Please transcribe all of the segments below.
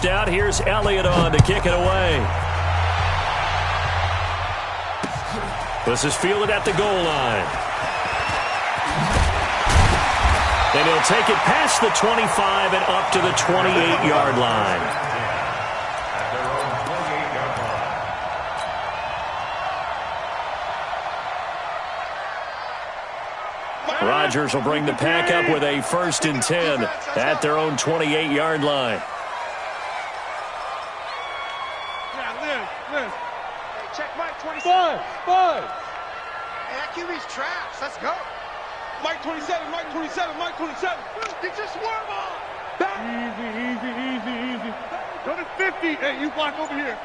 Out here's Elliott on to kick it away. This is fielded at the goal line. And he'll take it past the 25 and up to the 28-yard line. Rodgers will bring the pack up with a 1st and 10 at their own 28-yard line. Check Mike 27. Five. Hey, that QB's trash. Let's go. Mike 27, Mike 27, Mike 27. Get your swerve on. Easy. Go to 50. Hey, you block over here.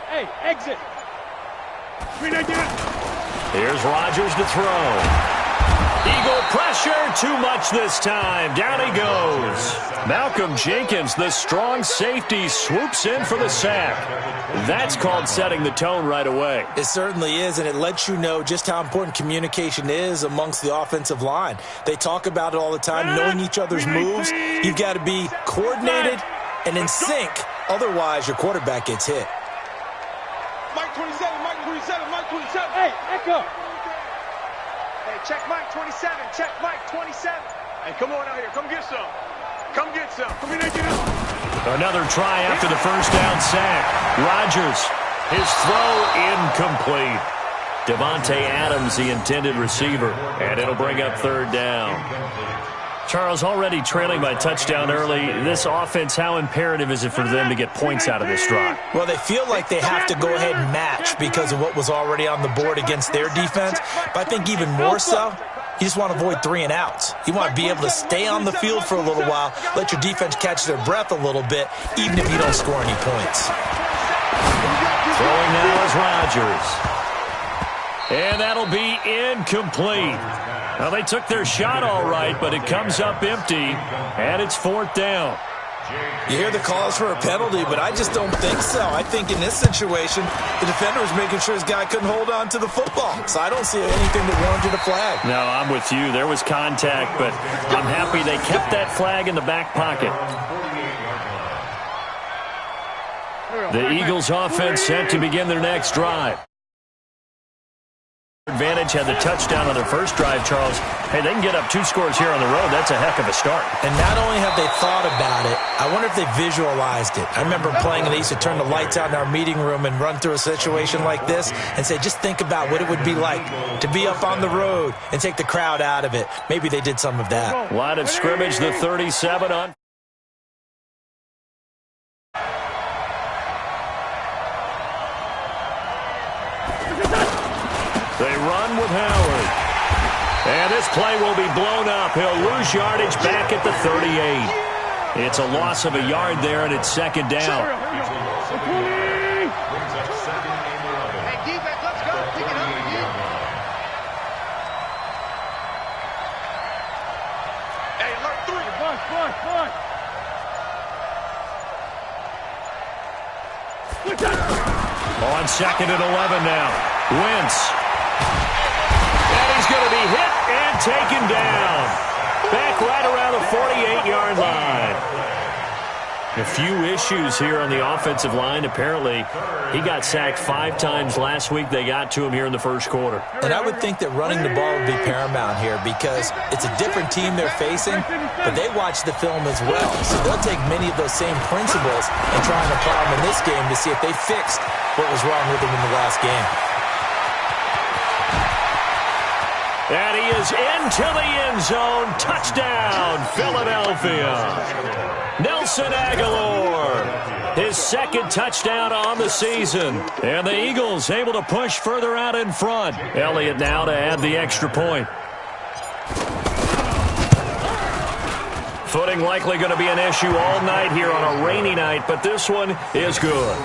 Hey, exit. Here's Rodgers to throw. Eagle pressure, too much this time. Down he goes. Malcolm Jenkins, the strong safety, swoops in for the sack. That's called setting the tone right away. It certainly is, and it lets you know just how important communication is amongst the offensive line. They talk about it all the time, knowing each other's moves. You've got to be coordinated and in sync. Otherwise, your quarterback gets hit. Mike 27, Mike 27, Mike 27. Hey, echo. Hey, check Mike 27. Check Mike 27. Hey, come on out here. Come get some. Come get some. Another try after the first down sack. Rodgers, his throw incomplete. Devontae Adams, the intended receiver, and it'll bring up 3rd down. Charles, already trailing by touchdown early. This offense, how imperative is it for them to get points out of this drive? Well, they feel like they have to go ahead and match because of what was already on the board against their defense. But I think even more so, you just want to avoid 3 and outs. You want to be able to stay on the field for a little while, let your defense catch their breath a little bit, even if you don't score any points. Throwing now is Rodgers. And that'll be incomplete. Well, they took their shot all right, but it comes up empty, and it's 4th down. You hear the calls for a penalty, but I just don't think so. I think in this situation, the defender was making sure his guy couldn't hold on to the football. So I don't see anything that warranted a flag. No, I'm with you. There was contact, but I'm happy they kept that flag in the back pocket. The Eagles offense set to begin their next drive. Advantage had the touchdown on their first drive, Charles. Hey, they can get up 2 scores here on the road. That's a heck of a start. And not only have they thought about it, I wonder if they visualized it. I remember playing, and they used to turn the lights out in our meeting room and run through a situation like this and say, just think about what it would be like to be up on the road and take the crowd out of it. Maybe they did some of that. Line of scrimmage, the 37 on. They run with Howard. And this play will be blown up. He'll lose yardage back at the 38. It's a loss of a yard there, and it's 2nd down. Hey, defense, let's go. Pick it up again. Hey, alert 3. On 2nd and 11 now. Wentz. And he's going to be hit and taken down. Back right around the 48-yard line. A few issues here on the offensive line. Apparently, he got sacked 5 times last week. They got to him here in the first quarter. And I would think that running the ball would be paramount here because it's a different team they're facing, but they watch the film as well. So they'll take many of those same principles and try and apply them in this game to see if they fixed what was wrong with them in the last game. And he is into the end zone. Touchdown, Philadelphia. Nelson Aguilar, his 2nd touchdown on the season. And the Eagles able to push further out in front. Elliott now to add the extra point. Footing likely going to be an issue all night here on a rainy night, but this one is good.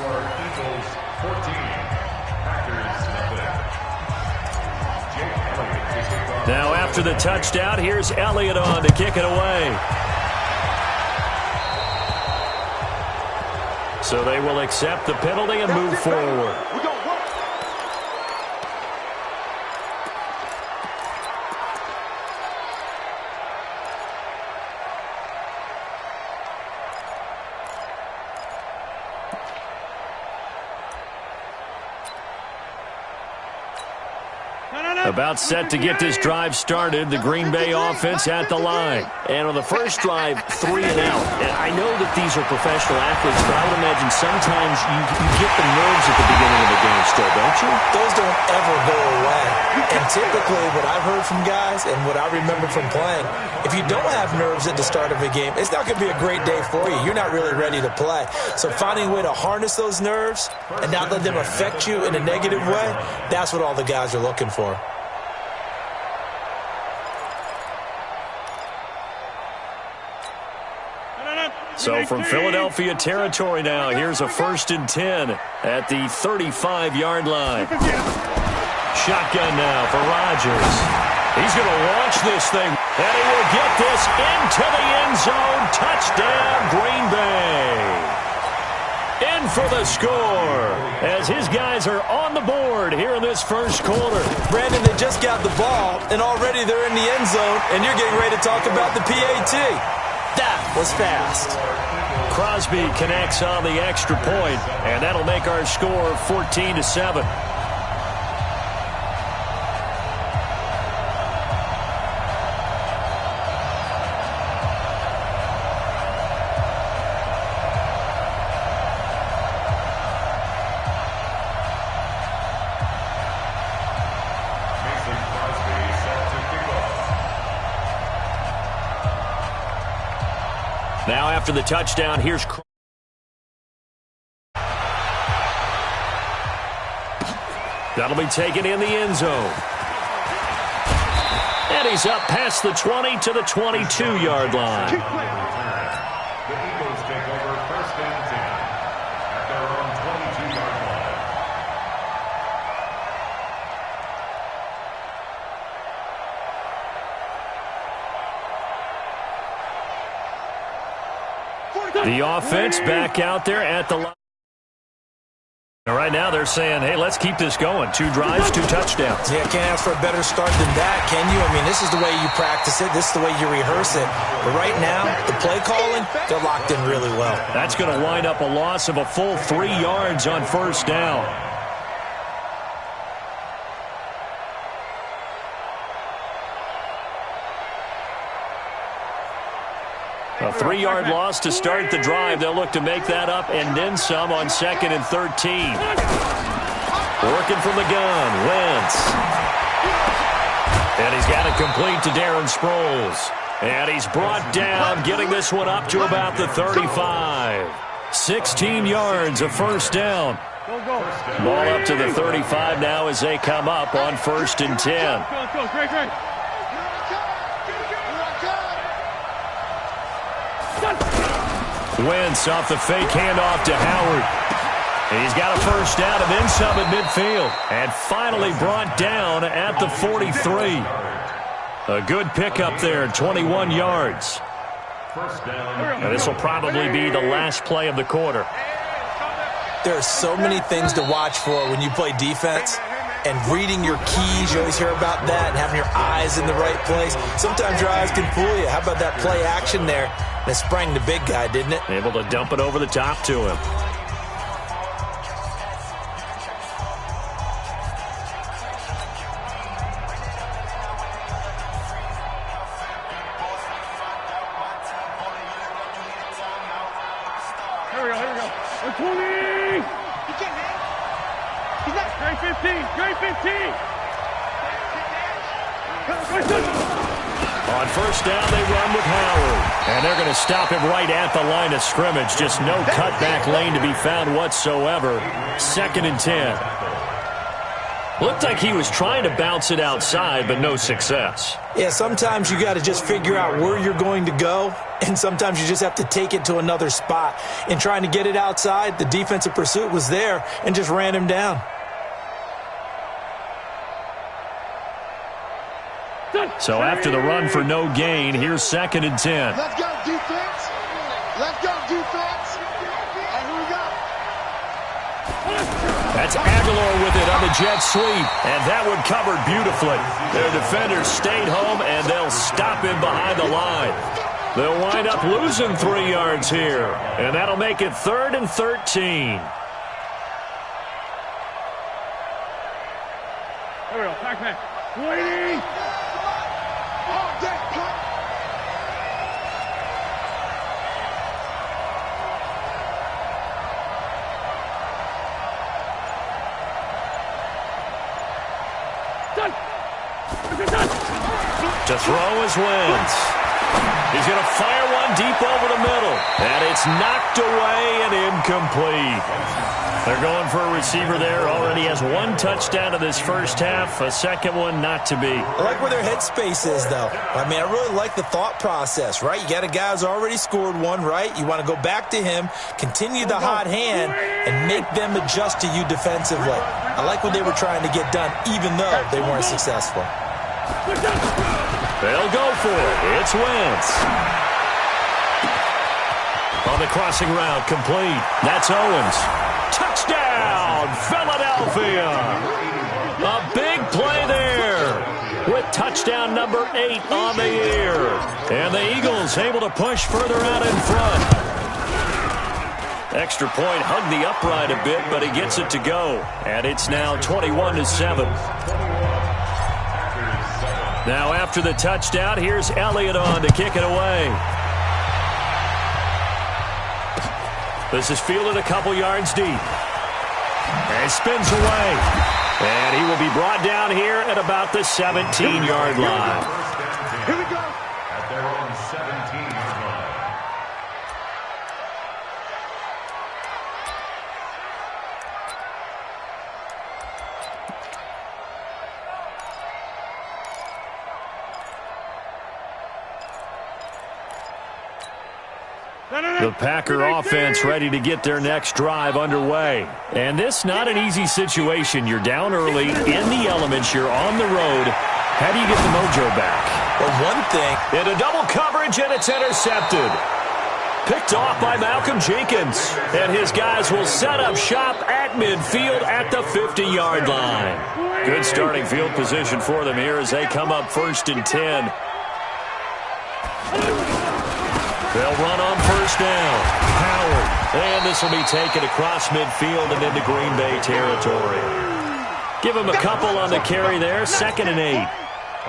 Now after the touchdown, here's Elliott on to kick it away. So they will accept the penalty and move forward. About set to get this drive started, the Green Bay offense at the line. And on the first drive, 3 and out. And I know that these are professional athletes, but I would imagine sometimes you get the nerves at the beginning of the game still, don't you? Those don't ever go away. And typically what I've heard from guys and what I remember from playing, if you don't have nerves at the start of a game, it's not going to be a great day for you. You're not really ready to play. So finding a way to harness those nerves and not let them affect you in a negative way, that's what all the guys are looking for. So from Philadelphia territory now, here's a 1st and 10 at the 35-yard line. Shotgun now for Rodgers. He's going to launch this thing, and he will get this into the end zone. Touchdown, Green Bay. In for the score as his guys are on the board here in this first quarter. Brandon, they just got the ball, and already they're in the end zone, and you're getting ready to talk about the PAT. That was fast. Crosby connects on the extra point, and that'll make our score 14-7. Now after the touchdown, here's that'll be taken in the end zone. And he's up past the 20 to the 22-yard line. The Eagles take over 1st and 10 at their own 22-yard line. The offense back out there at the line. Right now they're saying, hey, let's keep this going. 2 drives, 2 touchdowns. Yeah, can't ask for a better start than that, can you? I mean, this is the way you practice it. This is the way you rehearse it. But right now, the play calling, they're locked in really well. That's going to wind up a loss of a full 3 yards on 1st down. A 3-yard loss to start the drive. They'll look to make that up and then some on 2nd and 13. Working from the gun, Wentz. And he's got it complete to Darren Sproles. And he's brought down, getting this one up to about the 35. 16 yards of 1st down. Ball up to the 35 now as they come up on 1st and 10. Wentz off the fake handoff to Howard. He's got a 1st down and then some at midfield. And finally brought down at the 43. A good pickup there, 21 yards. And this will probably be the last play of the quarter. There are so many things to watch for when you play defense. And reading your keys, you always hear about that, and having your eyes in the right place. Sometimes your eyes can fool you. How about that play action there? And it sprang the big guy, didn't it? Able to dump it over the top to him. Here we go. 120! He's not. Straight 15. Straight 15. On 1st down, they run with Howard. And they're going to stop him right at the line of scrimmage. Just no cutback lane to be found whatsoever. 2nd and 10. Looked like he was trying to bounce it outside, but no success. Yeah, sometimes you got to just figure out where you're going to go, and sometimes you just have to take it to another spot. In trying to get it outside, the defensive pursuit was there and just ran him down. So after the run for no gain, here's 2nd and 10. Let's go, defense. Let's go, defense. And here we go. That's Aguilar with it on the jet sweep. And that one covered beautifully. Their defenders stayed home, and they'll stop him behind the line. They'll wind up losing 3 yards here. And that'll make it 3rd and 13. Here we go, back. Waiting. Oh, that pop. To throw is Wentz. He's going to fire one deep over the middle. And it's knocked away and incomplete. They're going for a receiver there. Already has one touchdown in this first half. A second one not to be. I like where their headspace is, though. I mean, I really like the thought process, right? You got a guy who's already scored one, right? You want to go back to him, continue the hot hand, and make them adjust to you defensively. I like what they were trying to get done, even though they weren't successful. They'll go for it. It's Wentz. On the crossing route, complete. That's Owens. Touchdown, Philadelphia. A big play there with touchdown number 8 on the year. And the Eagles able to push further out in front. Extra point hugged the upright a bit, but he gets it to go. And it's now 21-7. Now after the touchdown, here's Elliott on to kick it away. This is fielded a couple yards deep. And he spins away. And he will be brought down here at about the 17-yard line. Here we go. At their own 17-yard line. The Packer offense ready to get their next drive underway. And this not an easy situation. You're down early, in the elements, you're on the road. How do you get the mojo back? Well, one thing. Into double coverage, and it's intercepted. Picked off by Malcolm Jenkins. And his guys will set up shop at midfield at the 50-yard line. Good starting field position for them here as they come up 1st and 10. They'll run on first down. Howard. And this will be taken across midfield and into Green Bay territory. Give him a couple on the carry there. 2nd and 8.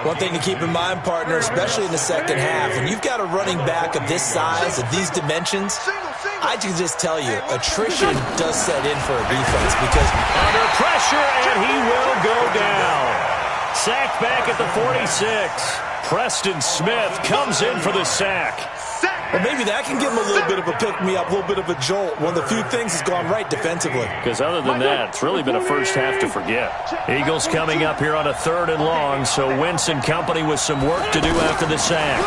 One thing to keep in mind, partner, especially in the second half, when you've got a running back of this size, of these dimensions, I can just tell you, attrition does set in for a defense because under pressure, and he will go down. Sacked back at the 46. Preston Smith comes in for the sack. Well, maybe that can give him a little bit of a pick-me-up, a little bit of a jolt. One of the few things has gone right defensively. Because other than that, it's really been a first half to forget. Eagles coming up here on a 3rd and long, so Wentz and company with some work to do after the sack.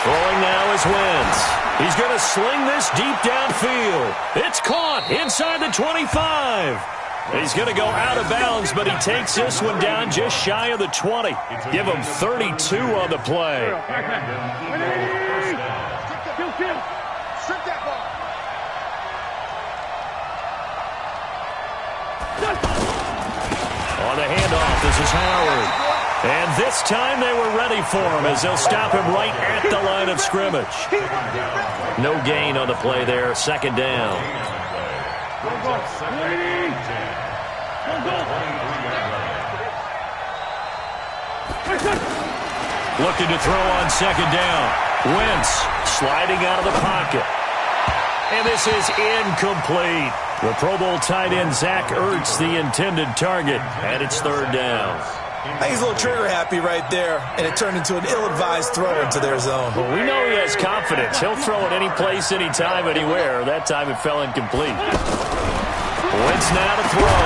Throwing now is Wentz. He's going to sling this deep downfield. It's caught inside the 25. He's going to go out of bounds, but he takes this one down just shy of the 20. Give him 32 on the play. Strip that ball. On the handoff, this is Howard. And this time they were ready for him as they'll stop him right at the line of scrimmage. No gain on the play there. 2nd down. Looking to throw on 2nd down. Wentz sliding out of the pocket. And this is incomplete. The Pro Bowl tight end Zach Ertz, the intended target, and it's 3rd down. I think he's a little trigger happy right there, and it turned into an ill-advised throw into their zone. Well, we know he has confidence. He'll throw it any place, anytime, anywhere. That time it fell incomplete. Wentz now to throw.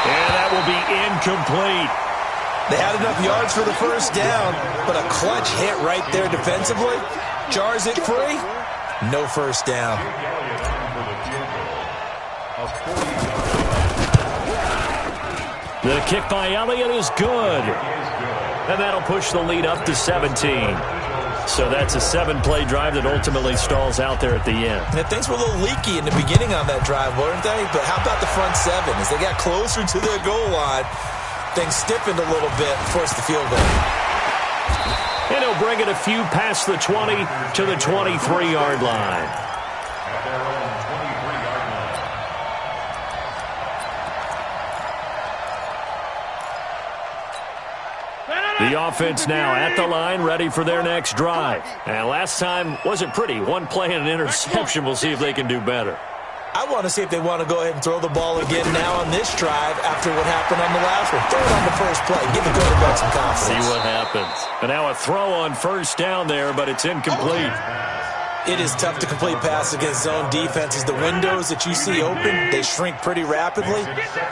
And that will be incomplete. They had enough yards for the first down, but a clutch hit right there defensively. Jars it free. No first down. The kick by Elliott is good. And that'll push the lead up to 17. So that's a 7-play drive that ultimately stalls out there at the end. And things were a little leaky in the beginning on that drive, weren't they? But how about the front 7? As they got closer to their goal line, things stiffened a little bit and forced the field goal. And he'll bring it a few past the 20 to the 23-yard line. The offense now at the line, ready for their next drive. And last time wasn't pretty. One play and an interception. We'll see if they can do better. I want to see if they want to go ahead and throw the ball again now on this drive after what happened on the last one. Throw it on the first play. Give the quarterback some confidence. See what happens. And now a throw on first down there, but it's incomplete. It is tough to complete pass against zone defenses. The windows that you see open, they shrink pretty rapidly.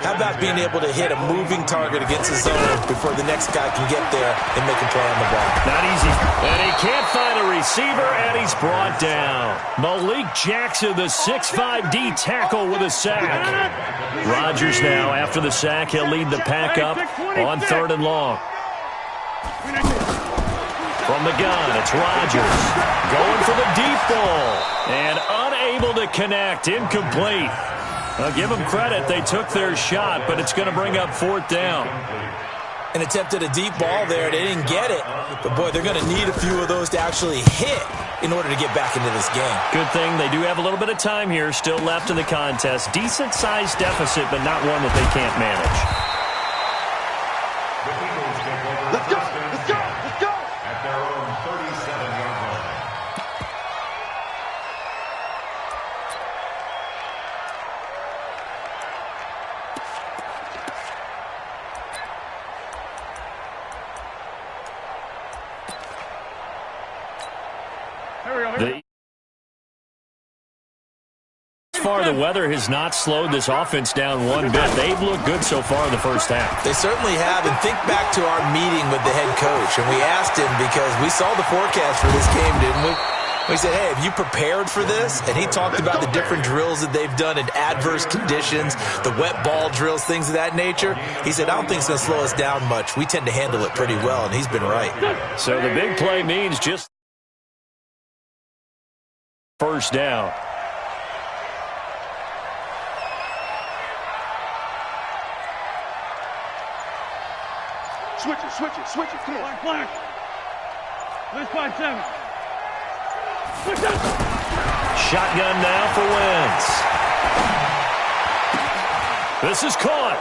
How about being able to hit a moving target against the zone before the next guy can get there and make a play on the ball? Not easy. And he can't find a receiver, and he's brought down. Malik Jackson, the 6'5" D tackle with a sack. Rodgers now, after the sack, he'll lead the pack up on 3rd and long. From the gun, it's Rodgers going for the deep ball and unable to connect. Incomplete. I'll give them credit. They took their shot, but it's going to bring up 4th down. An attempt at a deep ball there. They didn't get it. But, boy, they're going to need a few of those to actually hit in order to get back into this game. Good thing they do have a little bit of time here still left in the contest. Decent-sized deficit, but not one that they can't manage. Let's go! Let's go! Let's go! At their own 37-yard line. So far, the weather has not slowed this offense down one bit. They've looked good so far in the first half. They certainly have. And think back to our meeting with the head coach. And we asked him because we saw the forecast for this game, didn't we? We said, hey, have you prepared for this? And he talked about the different drills that they've done in adverse conditions, the wet ball drills, things of that nature. He said, I don't think it's going to slow us down much. We tend to handle it pretty well, and he's been right. So the big play means just first down. Switch it, come on. Black. Let's 5-7. Shotgun now for Wentz. This is caught.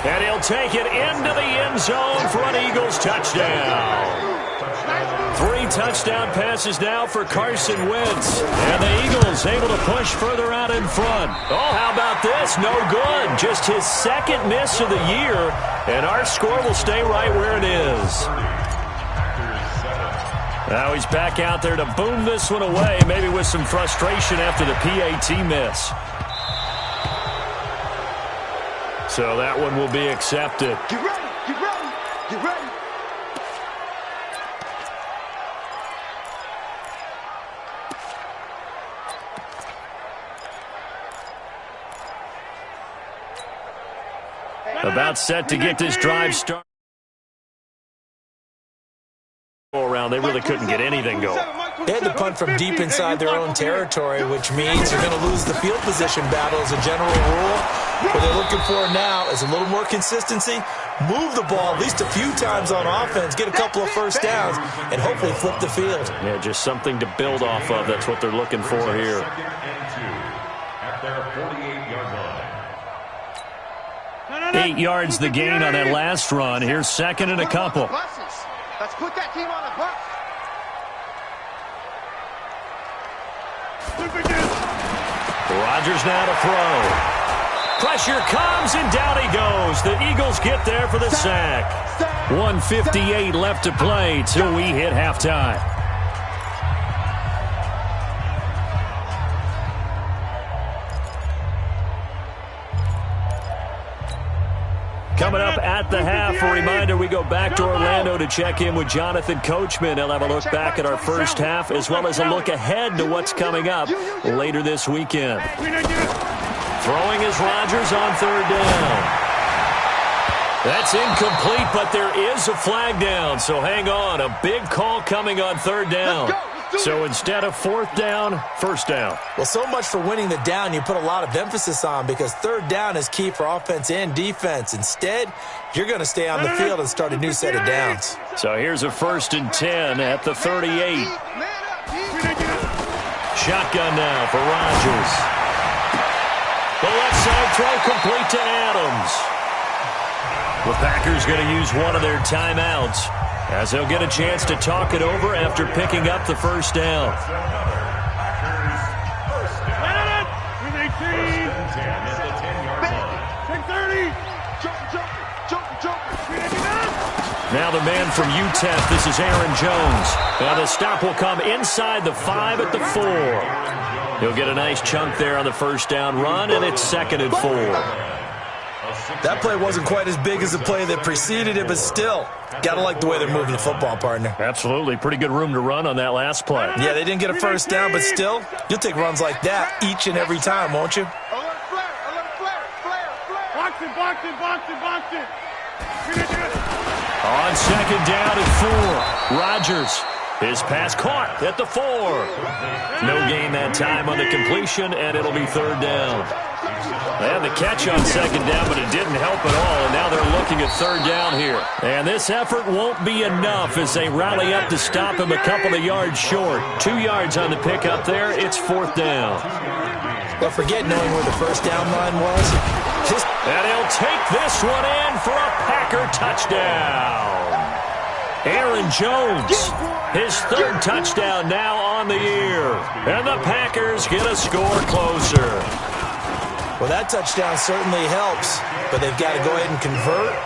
And he'll take it into the end zone for an Eagles touchdown. 3 touchdown passes now for Carson Wentz. And the Eagles able to push further out in front. Oh, how about this? No good. Just his 2nd miss of the year. And our score will stay right where it is. Now he's back out there to boom this one away, maybe with some frustration after the PAT miss. So that one will be accepted. Get ready, get ready, get ready. About set to get this drive started. Around, they really couldn't get anything going. They had to punt from deep inside their own territory, which means you're going to lose the field position battle as a general rule. What they're looking for now is a little more consistency, move the ball at least a few times on offense, get a couple of first downs, and hopefully flip the field. Yeah, just something to build off of. That's what they're looking for here. 2nd and 2 at their 48-yard line. 8 yards the gain on that last run. Here's 2nd and a couple. Let's put that team on the bus. Rodgers now to throw. Pressure comes, and down he goes. The Eagles get there for the sack. 1:58 left to play till we hit halftime. Coming up at the half, a reminder, we go back to Orlando to check in with Jonathan Coachman. He'll have a look back at our first half as well as a look ahead to what's coming up later this weekend. Throwing is Rodgers on 3rd down. That's incomplete, but there is a flag down, so hang on. A big call coming on 3rd down. So instead of 4th down, 1st down. Well, so much for winning the down you put a lot of emphasis on because 3rd down is key for offense and defense. Instead, you're going to stay on the field and start a new set of downs. So here's a 1st and 10 at the 38. Shotgun now for Rodgers. The left side throw complete to Adams. The Packers going to use one of their timeouts. as they'll get a chance to talk it over after picking up the first down. Now the man from UTEP, this is Aaron Jones. Now the stop will come inside the 5 at the 4. He'll get a nice chunk there on the first down run, and it's 2nd and 4. That play wasn't quite as big as the play that preceded it, but still, got to like the way they're moving the football, partner. Absolutely. Pretty good room to run on that last play. Yeah, they didn't get a first down, but still, you'll take runs like that each and every time, won't you? Box it. On 2nd down at 4, Rodgers. His pass caught at the 4. No gain that time on the completion, and it'll be 3rd down. They had the catch on 2nd down, but it didn't help at all, and now they're looking at 3rd down here. And this effort won't be enough as they rally up to stop him a couple of yards short. 2 yards on the pickup there. It's 4th down. But forget knowing where the first down line was. And he'll take this one in for a Packer touchdown. Aaron Jones, his 3rd touchdown now on the year. And the Packers get a score closer. Well, that touchdown certainly helps, but they've got to go ahead and convert,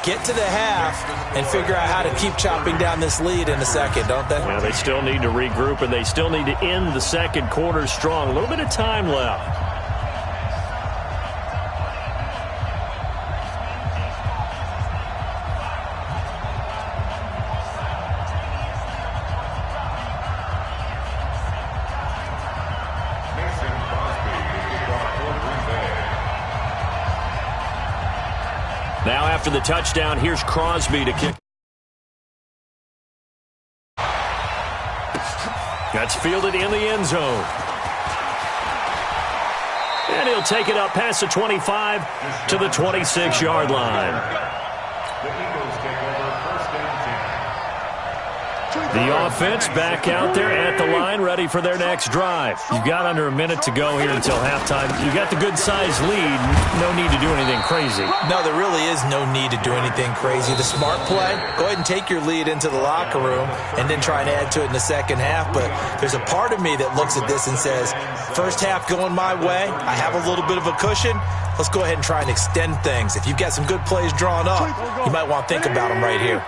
get to the half, and figure out how to keep chopping down this lead in the second, don't they? Yeah, they still need to regroup, and they still need to end the second quarter strong. A little bit of time left. Now after the touchdown, here's Crosby to kick. That's fielded in the end zone. And he'll take it up past the 25 to the 26-yard line. The Eagles take over 1st and 10. The offense back out there at the line, ready for their next drive. You've got under a minute to go here until halftime. You've got the good-sized lead. No need to do anything crazy. No, there really is no need to do anything crazy. The smart play, go ahead and take your lead into the locker room and then try and add to it in the second half. But there's a part of me that looks at this and says, first half going my way, I have a little bit of a cushion. Let's go ahead and try and extend things. If you've got some good plays drawn up, you might want to think about them right here.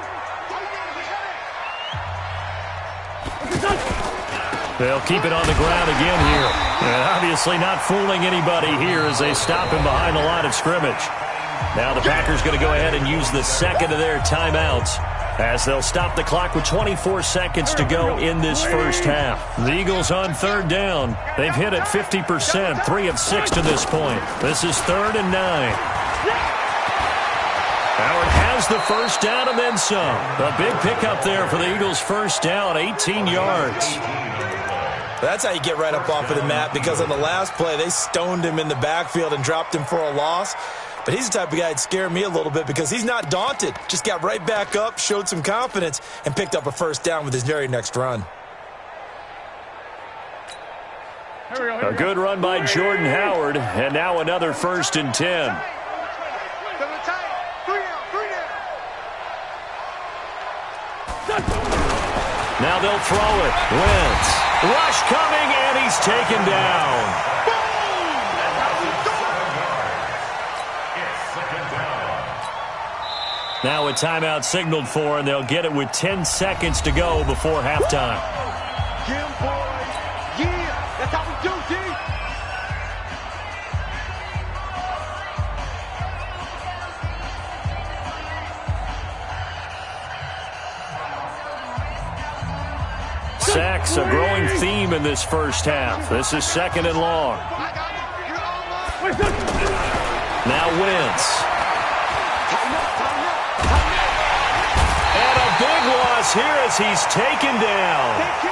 They'll keep it on the ground again here. And obviously not fooling anybody here as they stop him behind the line of scrimmage. Now the Packers going to go ahead and use the second of their timeouts as they'll stop the clock with 24 seconds to go in this first half. The Eagles on 3rd down. They've hit it 50%, 3 of 6 to this point. This is 3rd and 9. Howard has the first down and then some. A big pickup there for the Eagles' first down, 18 yards. That's how you get right up off of the mat, because on the last play, they stoned him in the backfield and dropped him for a loss. But he's the type of guy that scared me a little bit because he's not daunted. Just got right back up, showed some confidence, and picked up a first down with his very next run. A good run by Jordan Howard, and now another 1st and 10. Now they'll throw it. Wentz. Rush coming, and he's taken down. Now a timeout signaled for, and they'll get it with 10 seconds to go before halftime. Yeah, boys. Yeah, that's how we do, D. Sacks, a growing theme in this first half. This is 2nd and long. Now Wentz. And a big loss here as he's taken down.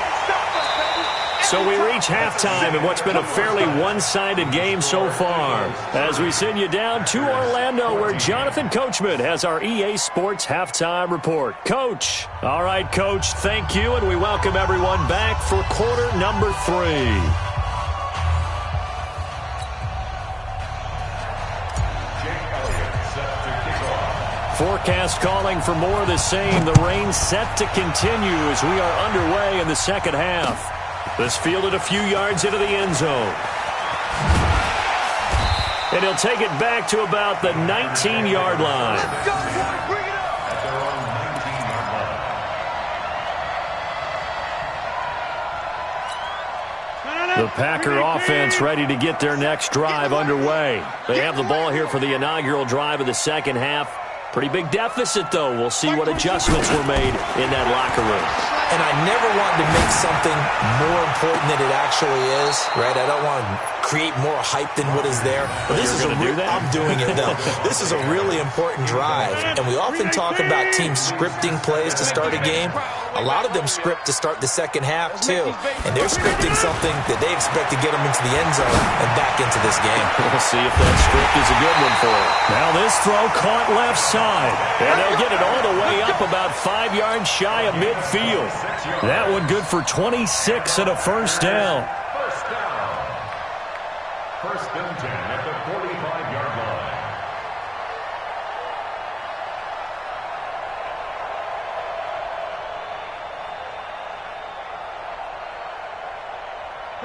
So we reach halftime in what's been a fairly one-sided game so far, as we send you down to Orlando, where Jonathan Coachman has our EA Sports Halftime Report. Coach. All right, Coach, thank you, and we welcome everyone back for quarter number 3. Forecast calling for more of the same. The rain set to continue as we are underway in the second half. This fielded a few yards into the end zone. And he'll take it back to about the 19-yard line. Let's go, boys. Bring it up. At their own 19-yard line. The Packer offense ready to get their next drive underway. They have the ball here for the inaugural drive of the second half. Pretty big deficit, though. We'll see what adjustments were made in that locker room. And I never wanted to make something more important than it actually is, right? I don't want to create more hype than what is there. But this is I'm doing it, though. This is a really important drive. And we often talk about teams scripting plays to start a game. A lot of them script to start the second half, too. And they're scripting something that they expect to get them into the end zone and back into this game. We'll see if that script is a good one for them. Now this throw caught left side. And they'll get it all the way up about 5 yards shy of midfield. That one good for 26 and a first down. First down. First and 10 at the 45-yard line.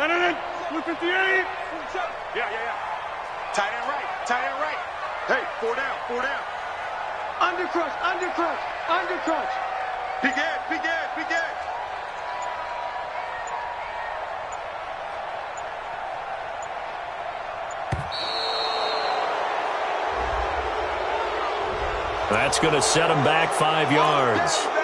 No. 258. Yeah. Tight end right. Hey, 4 down. Undercrush. Big edge. That's going to set him back 5 yards.